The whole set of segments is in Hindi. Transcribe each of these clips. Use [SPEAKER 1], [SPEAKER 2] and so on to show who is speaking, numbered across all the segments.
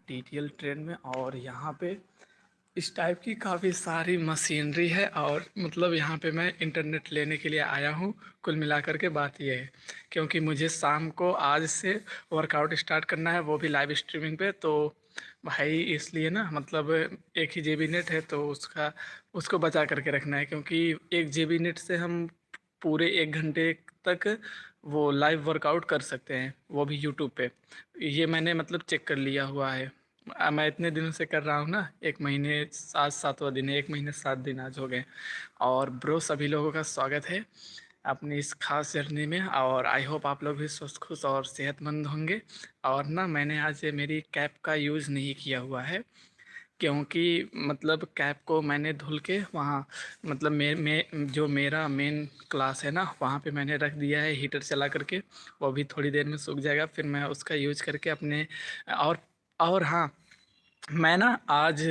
[SPEAKER 1] टीटीएल ट्रेड में। और यहाँ पे इस टाइप की काफ़ी सारी मशीनरी है और मतलब यहाँ पे मैं इंटरनेट लेने के लिए आया हूँ। कुल मिलाकर के बात ये है, क्योंकि मुझे शाम को आज से वर्कआउट स्टार्ट करना है, वो भी लाइव स्ट्रीमिंग पे। तो भाई इसलिए ना मतलब एक ही जेबी नेट है तो उसको बचा करके रखना है, क्योंकि एक जेबी नेट से हम पूरे 1 घंटे तक वो लाइव वर्कआउट कर सकते हैं, वो भी यूट्यूब पे। ये मैंने मतलब चेक कर लिया हुआ है। मैं इतने दिनों से कर रहा हूँ ना, 1 महीने आज 7वां दिन है, 1 महीने 7 दिन आज हो गए। और ब्रो सभी लोगों का स्वागत है अपनी इस खास जर्नी में, और आई होप आप लोग भी स्वस्थ खुश और सेहतमंद होंगे। और ना मैंने आज मेरी कैप का यूज़ नहीं किया हुआ है, क्योंकि मतलब कैप को मैंने धुल के वहाँ मतलब जो मेरा मेन क्लास है ना, वहाँ पे मैंने रख दिया है हीटर चला करके। वो भी थोड़ी देर में सूख जाएगा, फिर मैं उसका यूज करके अपने और और हाँ, मैं ना आज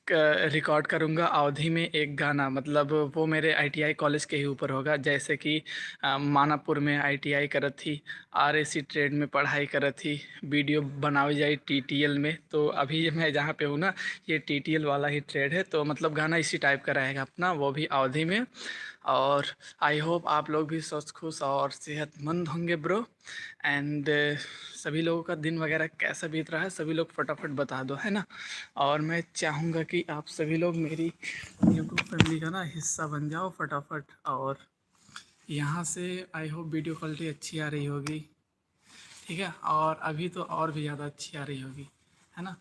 [SPEAKER 1] रिकॉर्ड करूँगा अवधि में एक गाना, मतलब वो मेरे आईटीआई कॉलेज के ही ऊपर होगा। जैसे कि मानापुर में आईटीआई करत थी, आरएसी ट्रेड में पढ़ाई करत थी, वीडियो बनाई जाए टीटीएल में। तो अभी ये मैं जहाँ पे हूँ ना, ये टीटीएल वाला ही ट्रेड है, तो मतलब गाना इसी टाइप का रहेगा अपना, वो भी अवधि में। और आई होप आप लोग भी स्वस्थ खुश और सेहतमंद होंगे ब्रो। एंड सभी लोगों का दिन वगैरह कैसा बीत रहा है, सभी लोग फटाफट बता दो, है ना। और मैं चाहूँगा कि आप सभी लोग मेरी यूट्यूब फैमिली का ना हिस्सा बन जाओ फटाफट। और यहाँ से आई होप वीडियो क्वालिटी अच्छी आ रही होगी, ठीक है। और अभी तो और भी ज़्यादा अच्छी आ रही होगी, है ना।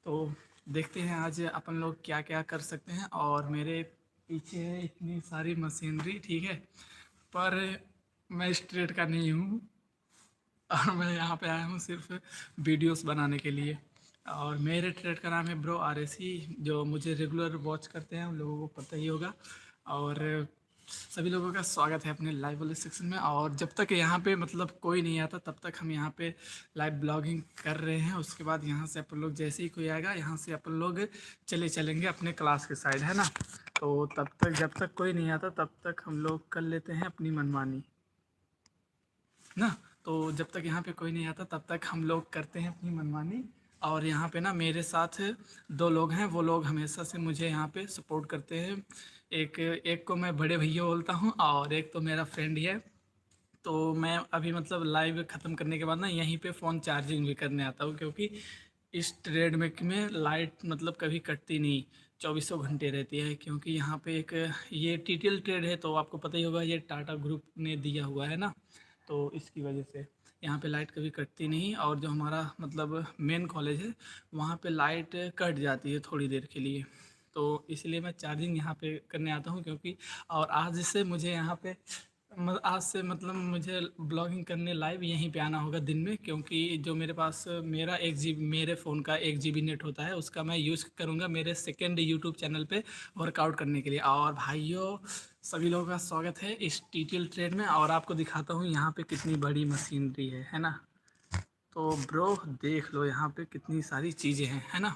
[SPEAKER 1] तो देखते हैं आज अपन लोग क्या क्या कर सकते हैं। और मेरे पीछे है इतनी सारी मशीनरी, ठीक है, पर मैं स्ट्रेट का नहीं हूँ, और मैं यहाँ पे आया हूँ सिर्फ वीडियोस बनाने के लिए। और मेरे ट्रेड का नाम है ब्रो आरएसी, जो मुझे रेगुलर वॉच करते हैं उन लोगों को पता ही होगा। और सभी लोगों का स्वागत है अपने लाइव वाले सेक्शन में। और जब तक यहाँ पे मतलब कोई नहीं आता तब तक हम यहाँ पे लाइव ब्लॉगिंग कर रहे हैं। उसके बाद यहाँ से अपन लोग जैसे ही कोई आएगा, यहाँ से अपन लोग चले चलेंगे अपने क्लास के साइड, है ना। तो तब तक जब तक कोई नहीं आता तब तक हम लोग कर लेते हैं अपनी मनमानी ना। तो जब तक यहाँ पे कोई नहीं आता तब तक हम लोग करते हैं अपनी मनमानी। और यहाँ पे ना मेरे साथ 2 लोग हैं, वो लोग हमेशा से मुझे यहाँ पे सपोर्ट करते हैं। एक एक को मैं बड़े भैया बोलता हूँ, और एक तो मेरा फ्रेंड ही है। तो मैं अभी मतलब लाइव ख़त्म करने के बाद ना यहीं पे फ़ोन चार्जिंग भी करने आता हूँ, क्योंकि इस ट्रेड में लाइट मतलब कभी कटती नहीं, चौबीसों घंटे रहती है। क्योंकि यहाँ पे एक ये टीटीएल ट्रेड है, तो आपको पता ही होगा ये टाटा ग्रुप ने दिया हुआ है ना। तो इसकी वजह से यहाँ पे लाइट कभी कटती नहीं। और जो हमारा मतलब मेन कॉलेज है, वहाँ पे लाइट कट जाती है थोड़ी देर के लिए। तो इसलिए मैं चार्जिंग यहाँ पे करने आता हूँ, क्योंकि और आज से मुझे यहाँ पे आज से मतलब मुझे ब्लॉगिंग करने लाइव यहीं पे आना होगा दिन में, क्योंकि जो मेरे पास मेरा 1 GB मेरे फ़ोन का 1 GB नेट होता है, उसका मैं यूज़ करूँगा मेरे सेकेंड यूट्यूब चैनल पे वर्कआउट करने के लिए। और भाइयों सभी लोगों का स्वागत है इस टीटीएल ट्रेड में। और आपको दिखाता हूँ यहाँ पे कितनी बड़ी मशीनरी है ना। तो ब्रो देख लो यहाँ पे कितनी सारी चीज़ें हैं, है ना।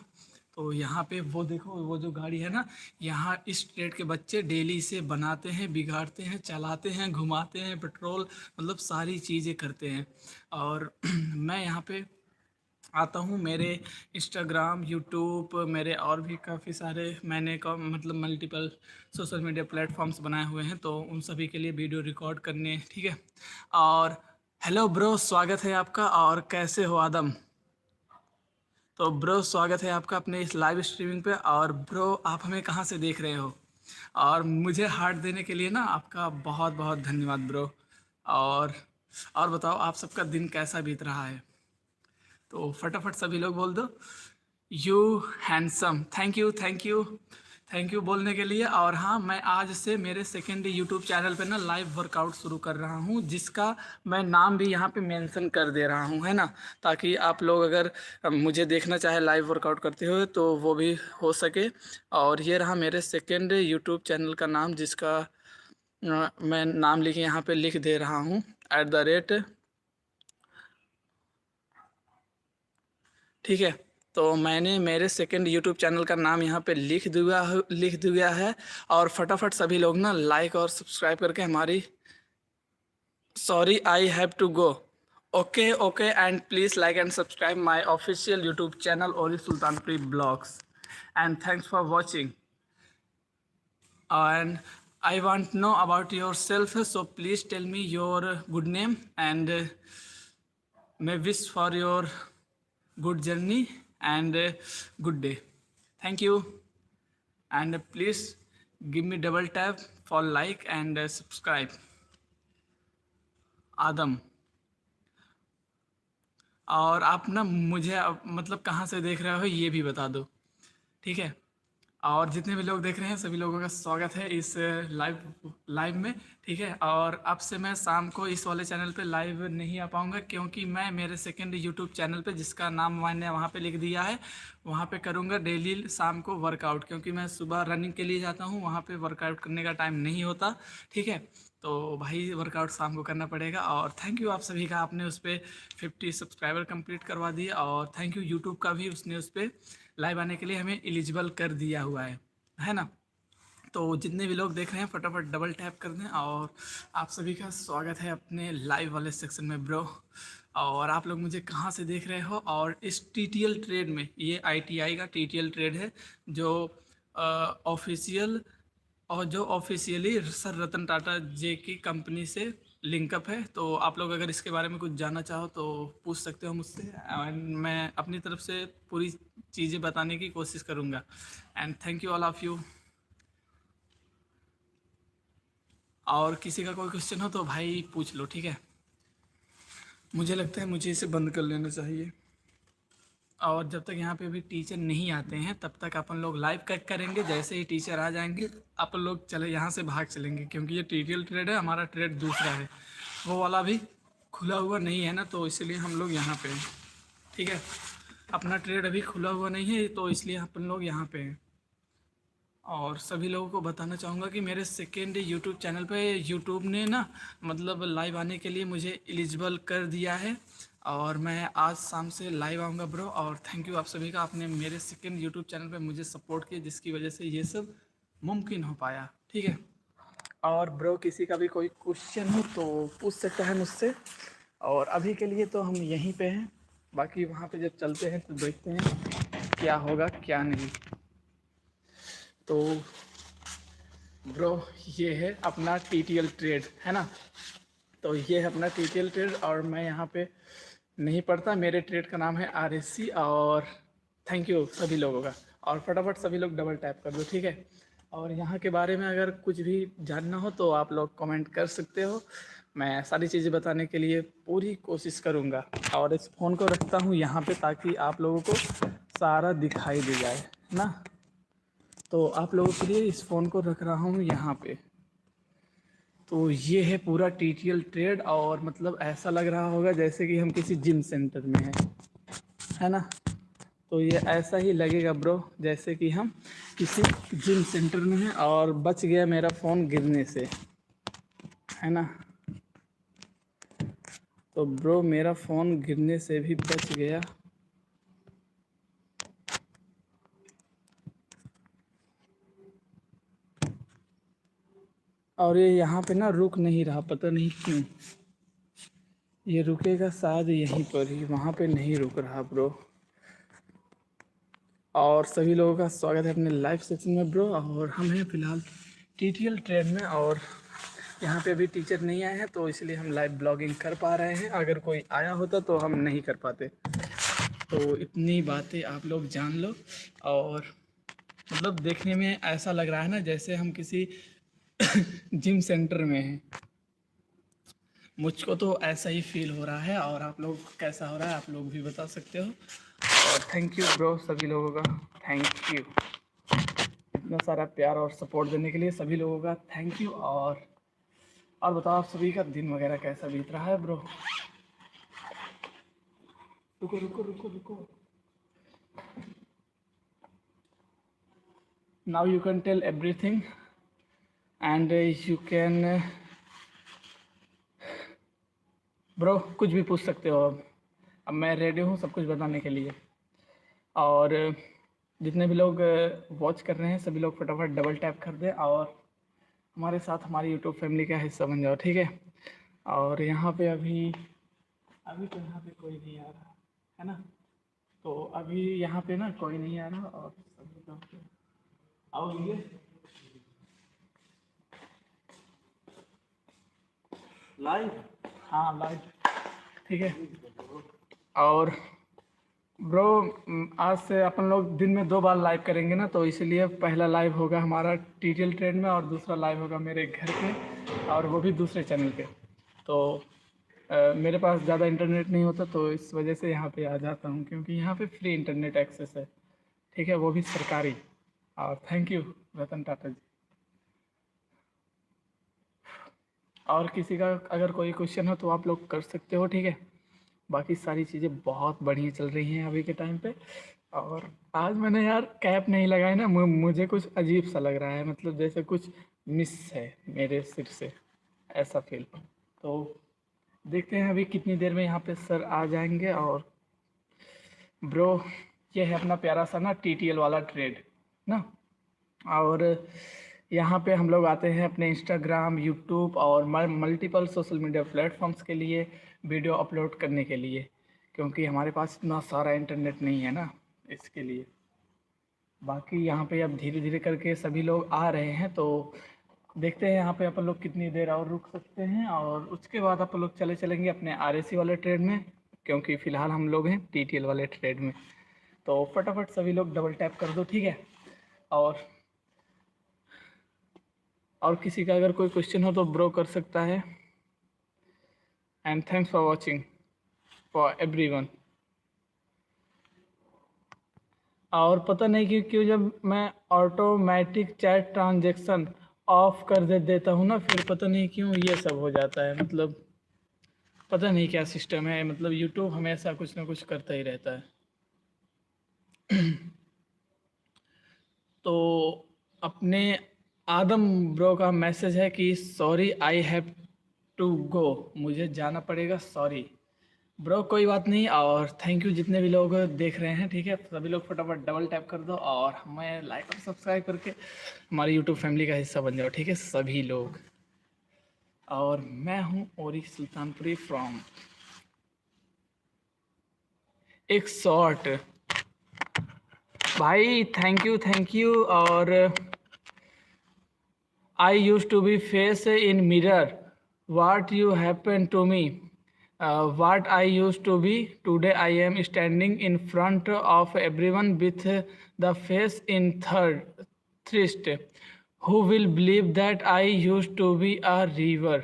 [SPEAKER 1] तो यहाँ पे वो देखो, वो जो गाड़ी है ना, यहाँ इस ट्रेड के बच्चे डेली इसे बनाते हैं, बिगाड़ते हैं, चलाते हैं, घुमाते हैं, पेट्रोल मतलब सारी चीज़ें करते हैं। और मैं यहाँ पे आता हूँ, मेरे इंस्टाग्राम, यूट्यूब, मेरे और भी काफ़ी सारे मैंने का मतलब मल्टीपल सोशल मीडिया प्लेटफॉर्म्स बनाए हुए हैं, तो उन सभी के लिए वीडियो रिकॉर्ड करने, ठीक है। और हेलो ब्रो, स्वागत है आपका। और कैसे हो आदम? तो ब्रो स्वागत है आपका अपने इस लाइव स्ट्रीमिंग पे। और ब्रो आप हमें कहाँ से देख रहे हो? और मुझे हार्ट देने के लिए ना आपका बहुत बहुत धन्यवाद ब्रो। और और बताओ आप सबका दिन कैसा बीत रहा है? तो फटाफट सभी लोग बोल दो, you handsome. Thank you, thank you, thank you बोलने के लिए। और हाँ, मैं आज से मेरे सेकेंड यूट्यूब चैनल पे ना लाइव वर्कआउट शुरू कर रहा हूँ, जिसका मैं नाम भी यहाँ पे मेंशन कर दे रहा हूँ, है ना। ताकि आप लोग अगर मुझे देखना चाहे लाइव वर्कआउट करते हुए तो वो भी हो सके। और ये रहा मेरे सेकेंड यूट्यूब चैनल का नाम, जिसका मैं नाम लिखे यहाँ पे लिख दे रहा हूँ, @ ठीक है। तो मैंने मेरे सेकंड यूट्यूब चैनल का नाम यहाँ पे लिख दिया है। और फटाफट सभी लोग ना लाइक और सब्सक्राइब करके हमारी, sorry I have to go, Okay, and please like and subscribe my official YouTube channel Ori Sultanpuri Blogs. And thanks for watching. And I want to know about yourself, so please tell me your good name and may wish for your good journey and good day. Thank you, and please give me double tap for like and subscribe. आदम, और आप ना मुझे मतलब कहाँ से देख रहे हो ये भी बता दो, ठीक है। और जितने भी लोग देख रहे हैं सभी लोगों का स्वागत है इस लाइव में, ठीक है। और अब से मैं शाम को इस वाले चैनल पे लाइव नहीं आ पाऊँगा, क्योंकि मैं मेरे सेकंड यूट्यूब चैनल पे, जिसका नाम मैंने वहाँ पे लिख दिया है, वहाँ पे करूँगा डेली शाम को वर्कआउट, क्योंकि मैं सुबह रनिंग के लिए जाता हूँ, वहाँ पे वर्कआउट करने का टाइम नहीं होता, ठीक है। तो भाई वर्कआउट शाम को करना पड़ेगा। और थैंक यू आप सभी का, आपने उस पर 50 सब्सक्राइबर कंप्लीट करवा दिए। और थैंक यू यूट्यूब का भी, उसने उस पर लाइव आने के लिए हमें एलिजिबल कर दिया हुआ है ना। तो जितने भी लोग देख रहे हैं फटाफट डबल टैप कर दें। और आप सभी का स्वागत है अपने लाइव वाले सेक्शन में ब्रो। और आप लोग मुझे कहाँ से देख रहे हो, और इस टीटीएल ट्रेड में, ये आईटीआई का टीटीएल ट्रेड है जो ऑफिशियल और जो ऑफिशियली सर रतन टाटा जे की कंपनी से लिंकअप है। तो आप लोग अगर इसके बारे में कुछ जानना चाहो तो पूछ सकते हो मुझसे, एंड मैं अपनी तरफ से पूरी चीज़ें बताने की कोशिश करूँगा। And thank you all of you. और किसी का कोई क्वेश्चन हो तो भाई पूछ लो, ठीक है। मुझे लगता है मुझे इसे बंद कर लेना चाहिए। और जब तक यहाँ पे अभी टीचर नहीं आते हैं तब तक अपन लोग लाइव कट करेंगे। जैसे ही टीचर आ जाएंगे अपन लोग चले यहाँ से भाग चलेंगे, क्योंकि ये टीटीएल ट्रेड है, हमारा ट्रेड दूसरा है, वो वाला भी खुला हुआ नहीं है ना, तो इसलिए हम लोग यहाँ पे हैं, ठीक है। अपना ट्रेड अभी खुला हुआ नहीं है, तो इसलिए अपन लोग यहाँ पे हैं। और सभी लोगों को बताना चाहूँगा कि मेरे सेकेंड यूट्यूब चैनल पे यूट्यूब ने ना मतलब लाइव आने के लिए मुझे एलिजिबल कर दिया है, और मैं आज शाम से लाइव आऊँगा ब्रो। और थैंक यू आप सभी का, आपने मेरे सेकेंड यूट्यूब चैनल पे मुझे सपोर्ट किया, जिसकी वजह से ये सब मुमकिन हो पाया, ठीक है। और ब्रो किसी का भी कोई क्वेश्चन हो तो पूछ सकता है मुझसे। और अभी के लिए तो हम यहीं पे हैं, बाकी वहाँ पे जब चलते हैं तो देखते हैं क्या होगा क्या नहीं। तो ब्रो ये है अपना टीटीएल ट्रेड, है ना। तो ये है अपना टीटीएल ट्रेड, और मैं यहाँ पे नहीं पढ़ता, मेरे ट्रेड का नाम है आरएससी। और थैंक यू सभी लोगों का, और फटाफट सभी लोग डबल टैप कर दो, ठीक है। और यहाँ के बारे में अगर कुछ भी जानना हो तो आप लोग कमेंट कर सकते हो, मैं सारी चीज़ें बताने के लिए पूरी कोशिश करूँगा। और इस फ़ोन को रखता हूँ यहाँ पे ताकि आप लोगों को सारा दिखाई दे जाए ना। तो आप लोगों के लिए इस फ़ोन को रख रहा हूँ यहाँ पे। तो ये है पूरा टीटीएल ट्रेड, और मतलब ऐसा लग रहा होगा जैसे कि हम किसी जिम सेंटर में हैं, है ना। तो ये ऐसा ही लगेगा ब्रो जैसे कि हम किसी जिम सेंटर में हैं। और बच गया मेरा फ़ोन गिरने से, है ना। तो ब्रो मेरा फ़ोन गिरने से भी बच गया। और ये यहाँ पे ना रुक नहीं रहा, पता नहीं क्यों। ये रुकेगा शायद यहीं पर ही, वहाँ पे नहीं रुक रहा ब्रो। और सभी लोगों का स्वागत है अपने लाइव सेक्शन में ब्रो। और हम हैं फ़िलहाल टीटीएल ट्रेड में, और यहाँ पे अभी टीचर नहीं आए हैं, तो इसलिए हम लाइव ब्लॉगिंग कर पा रहे हैं। अगर कोई आया होता तो हम नहीं कर पाते। तो इतनी बातें आप लोग जान लो। और मतलब देखने में ऐसा लग रहा है ना जैसे हम किसी जिम सेंटर में हैं। मुझको तो ऐसा ही फील हो रहा है, और आप लोग कैसा हो रहा है आप लोग भी बता सकते हो। और थैंक यू ब्रो सभी लोगों का, थैंक यू इतना सारा प्यार और सपोर्ट देने के लिए सभी लोगों का थैंक यू। और बताओ आप सभी का दिन वगैरह कैसा बीत रहा है ब्रो। रुको रुको रुको रुको, now you can tell everything and you can bro कुछ भी पूछ सकते हो। अब मैं रेडी हूँ सब कुछ बताने के लिए। और जितने भी लोग वॉच कर रहे हैं सभी लोग फटाफट डबल टैप कर दें, और हमारे साथ हमारी यूट्यूब फैमिली का हिस्सा बन जाओ, ठीक है। और यहाँ पे अभी अभी तो यहाँ पे कोई नहीं आ रहा है ना। तो अभी यहाँ पे ना कोई नहीं आ रहा और सभी लोग आओ ये लाइव। हाँ लाइव, ठीक है। और ब्रो आज से अपन लोग दिन में 2 बार लाइव करेंगे ना, तो इसलिए पहला लाइव होगा हमारा टीटीएल ट्रेड में और दूसरा लाइव होगा मेरे घर पे और वो भी दूसरे चैनल पे। तो मेरे पास ज़्यादा इंटरनेट नहीं होता तो इस वजह से यहाँ पे आ जाता हूँ, क्योंकि यहाँ पे फ्री इंटरनेट एक्सेस है, ठीक है, वो भी सरकारी। और थैंक यू रतन टाटा जी। और किसी का अगर कोई क्वेश्चन हो तो आप लोग कर सकते हो, ठीक है। बाकी सारी चीज़ें बहुत बढ़िया चल रही हैं अभी के टाइम पे। और आज मैंने यार कैप नहीं लगाई ना, मुझे कुछ अजीब सा लग रहा है, मतलब जैसे कुछ मिस है मेरे सिर से, ऐसा फील। तो देखते हैं अभी कितनी देर में यहाँ पे सर आ जाएंगे। और ब्रो ये है अपना प्यारा सा ना टीटीएल वाला ट्रेड ना। और यहाँ पे हम लोग आते हैं अपने इंस्टाग्राम, यूट्यूब और मल्टीपल सोशल मीडिया प्लेटफॉर्म्स के लिए वीडियो अपलोड करने के लिए, क्योंकि हमारे पास इतना सारा इंटरनेट नहीं है ना, इसके लिए। बाकी यहाँ पे अब धीरे धीरे करके सभी लोग आ रहे हैं, तो देखते हैं यहाँ पे अपन लोग कितनी देर और रुक सकते हैं। और उसके बाद अपन लोग चले चलेंगे अपने आरएसी वाले ट्रेड में, क्योंकि फ़िलहाल हम लोग हैं टीटीएल वाले ट्रेड में। तो फटाफट सभी लोग डबल टैप कर दो, ठीक है। और किसी का अगर कोई क्वेश्चन हो तो ब्रो कर सकता है। And thanks for watching for everyone. और पता नहीं कि क्यों जब मैं ऑटोमेटिक चैट ट्रांजैक्शन ऑफ कर देता हूँ ना, फिर पता नहीं क्यों ये सब हो जाता है, मतलब पता नहीं क्या सिस्टम है, मतलब यूट्यूब हमेशा कुछ ना कुछ करता ही रहता है। तो अपने आदम ब्रो का मैसेज है कि sorry I have to go, मुझे जाना पड़ेगा, सॉरी ब्रो। कोई बात नहीं। और थैंक यू जितने भी लोग देख रहे हैं, ठीक है, सभी लोग फटाफट डबल टैप कर दो और हमें लाइक और सब्सक्राइब करके हमारी यूट्यूब फैमिली का हिस्सा बन जाओ, ठीक है सभी लोग। और मैं हूँ ओरी सुल्तानपुरी फ्रॉम एक शॉर्ट। भाई थैंक यू। और I used to be face in mirror. What you happened to me? What I used to be. Today I am standing in front of everyone with the face in third thrust. Who will believe that I used to be a river?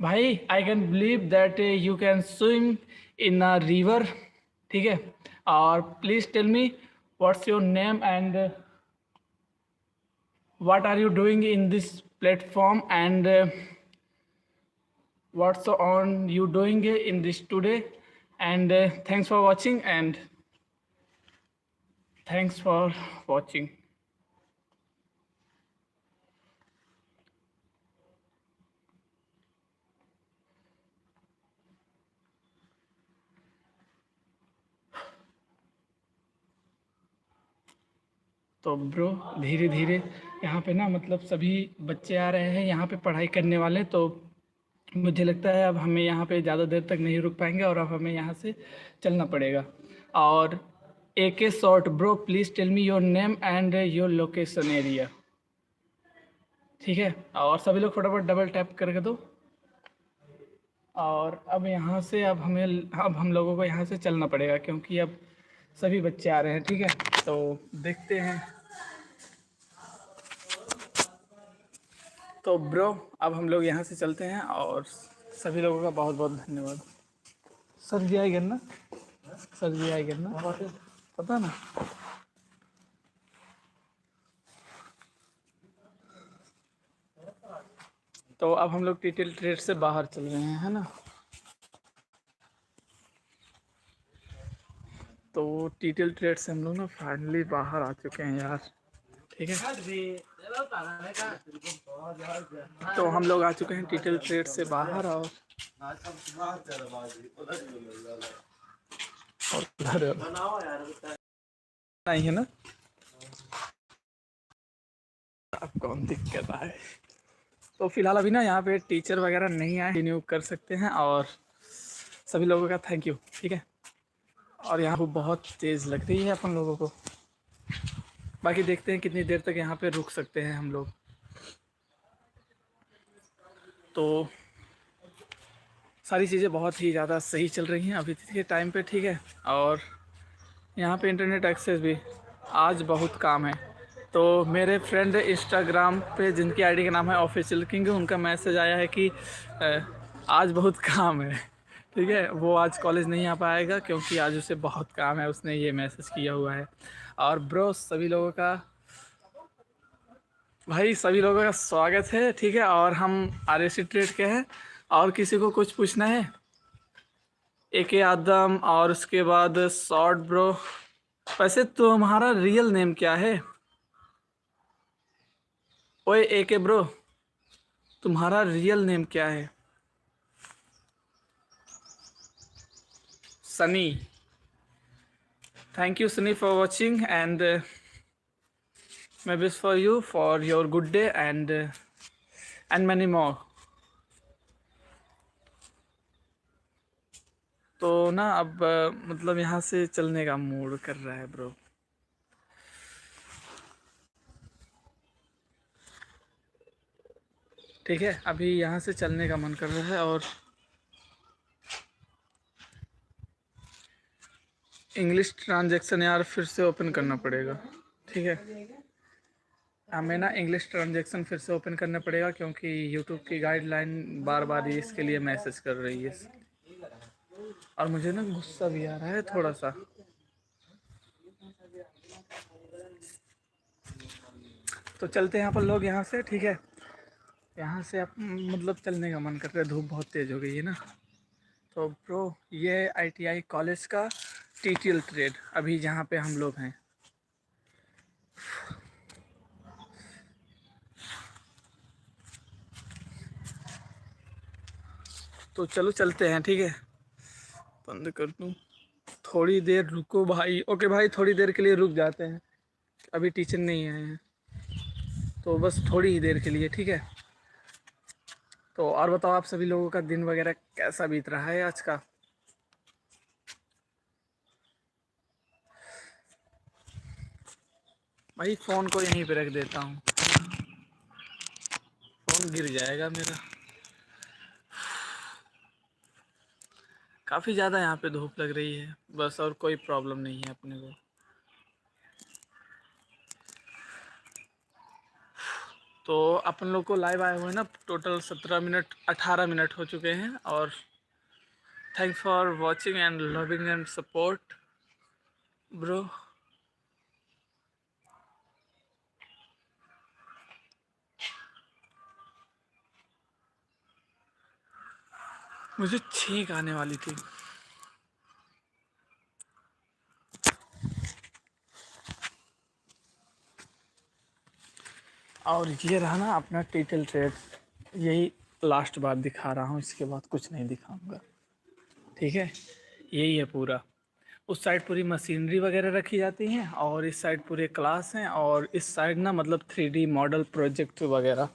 [SPEAKER 1] भाई I can believe that you can swim in a river, ठीक है। और please tell me what's your name and what are you doing in this platform, and what's on you doing in this today. And thanks for watching, and thanks for watching. तो ब्रो धीरे धीरे यहाँ पे ना, मतलब सभी बच्चे आ रहे हैं यहाँ पे पढ़ाई करने वाले, तो मुझे लगता है अब हमें यहाँ पे ज़्यादा देर तक नहीं रुक पाएंगे और अब हमें यहाँ से चलना पड़ेगा। और एक short bro please tell me your name and your location area, ठीक है। और सभी लोग फटाफट डबल टैप करके दो। और अब यहाँ से अब हम लोगों को यहाँ से चलना पड़ेगा, क्योंकि अब सभी बच्चे आ रहे हैं, ठीक है। तो देखते हैं। तो ब्रो अब हम लोग यहाँ से चलते हैं और सभी लोगों का बहुत बहुत धन्यवाद। सर जी आएंगे ना, सर जी आएंगे ना, पता ना। तो अब हम लोग टीटीएल ट्रेड से बाहर चल रहे हैं, है ना। तो टीटीएल ट्रेड से हम लोग ना फाइनली बाहर आ चुके हैं यार, ठीक है। तो हम लोग आ चुके हैं टीटीएल ट्रेड से बाहर। और नहीं है ना, अब कौन दिक्कत है। तो फिलहाल अभी ना यहाँ पे टीचर वगैरह नहीं आए, रिन्यू कर सकते हैं और सभी लोगों का थैंक यू, ठीक है। और यहाँ वो बहुत तेज़ लग रही है अपन लोगों को। बाकी देखते हैं कितनी देर तक यहाँ पे रुक सकते हैं हम लोग। तो सारी चीज़ें बहुत ही ज़्यादा सही चल रही हैं अभी के टाइम पे, ठीक है। और यहाँ पे इंटरनेट एक्सेस भी आज बहुत काम है। तो मेरे फ्रेंड इंस्टाग्राम पे जिनकी आईडी का नाम है ऑफिशियल किंग, उनका मैसेज आया है कि आज बहुत काम है, ठीक है। वो आज कॉलेज नहीं आ पाएगा क्योंकि आज उसे बहुत काम है, उसने ये मैसेज किया हुआ है। और ब्रो सभी लोगों का, भाई सभी लोगों का स्वागत है, ठीक है। और हम RSC ट्रेड के हैं। और किसी को कुछ पूछना है? AK आदम और उसके बाद शॉर्ट ब्रो। वैसे तुम्हारा रियल नेम क्या है? ओए AK ब्रो, तुम्हारा रियल नेम क्या है? Sunny. Thank you Sunny for watching and मैं wish for you for your good day and many more. तो ना अब मतलब यहाँ से चलने का मूड कर रहा है ब्रो। ठीक है, अभी यहाँ से चलने का मन कर रहा है। और इंग्लिश ट्रांजैक्शन यार फिर से ओपन करना पड़ेगा, ठीक है। हमें ना इंग्लिश ट्रांजैक्शन फिर से ओपन करना पड़ेगा क्योंकि यूट्यूब की गाइडलाइन बार बार ये इसके लिए मैसेज कर रही है। और मुझे ना गुस्सा भी आ रहा है थोड़ा सा। तो चलते हैं अपन लोग यहाँ से, ठीक है। यहाँ से अब मतलब चलने का मन कर रहा है, धूप बहुत तेज़ हो गई है ना। तो ब्रो ये ITI कॉलेज का TTL ट्रेड अभी जहाँ पे हम लोग हैं। तो चलो चलते हैं, ठीक है। बंद कर दूँ? थोड़ी देर रुको भाई। ओके भाई, थोड़ी देर के लिए रुक जाते हैं, अभी टीचर नहीं आए हैं तो बस थोड़ी ही देर के लिए, ठीक है। तो और बताओ आप सभी लोगों का दिन वगैरह कैसा बीत रहा है आज का? भाई फ़ोन को यहीं पे रख देता हूँ, फ़ोन गिर जाएगा मेरा। काफ़ी ज़्यादा यहाँ पे धूप लग रही है बस, और कोई प्रॉब्लम नहीं है अपने को। तो अपन लोग को लाइव आए हुए ना टोटल 17 मिनट 18 मिनट हो चुके हैं। और thanks for watching and loving and support bro. मुझे छींक आने वाली थी। और ये रहा ना अपना TTL ट्रेड, यही लास्ट बार दिखा रहा हूँ, इसके बाद कुछ नहीं दिखाऊंगा, ठीक है। यही है पूरा। उस साइड पूरी मशीनरी वगैरह रखी जाती हैं और इस साइड पूरे क्लास हैं। और इस साइड ना मतलब 3D मॉडल प्रोजेक्ट वगैरह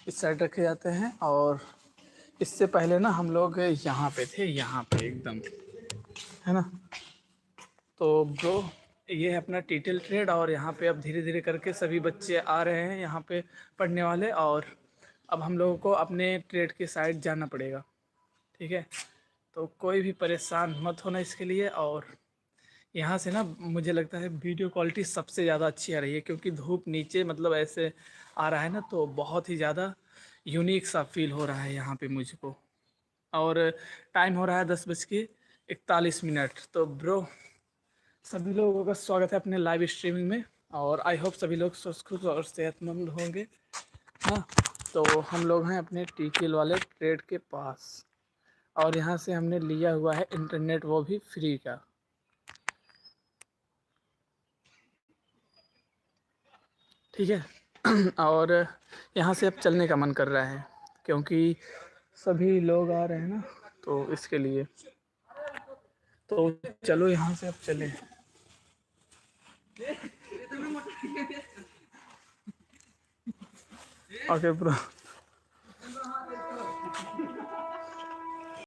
[SPEAKER 1] इस साइड रखे जाते हैं। और इससे पहले ना हम लोग यहाँ पे थे, यहाँ पे एकदम, है ना। तो ब्रो ये है अपना TTL ट्रेड। और यहाँ पे अब धीरे धीरे करके सभी बच्चे आ रहे हैं यहाँ पे पढ़ने वाले। और अब हम लोगों को अपने ट्रेड के साइड जाना पड़ेगा, ठीक है। तो कोई भी परेशान मत होना इसके लिए। और यहाँ से ना मुझे लगता है वीडियो क्वालिटी सबसे ज़्यादा अच्छी आ रही है क्योंकि धूप नीचे मतलब ऐसे आ रहा है ना, तो बहुत ही ज़्यादा यूनिक सा फील हो रहा है यहाँ पे मुझको। और टाइम हो रहा है 10:41। तो ब्रो सभी लोगों का स्वागत है अपने लाइव स्ट्रीमिंग में। और आई होप सभी लोग स्वस्थ और सेहतमंद होंगे, हाँ। तो हम लोग हैं अपने TTL वाले ट्रेड के पास। और यहाँ से हमने लिया हुआ है इंटरनेट, वो भी फ्री का, ठीक है। और यहाँ से अब चलने का मन कर रहा है क्योंकि सभी लोग आ रहे हैं ना, तो इसके लिए। तो चलो यहाँ से अब चलें। Okay bro.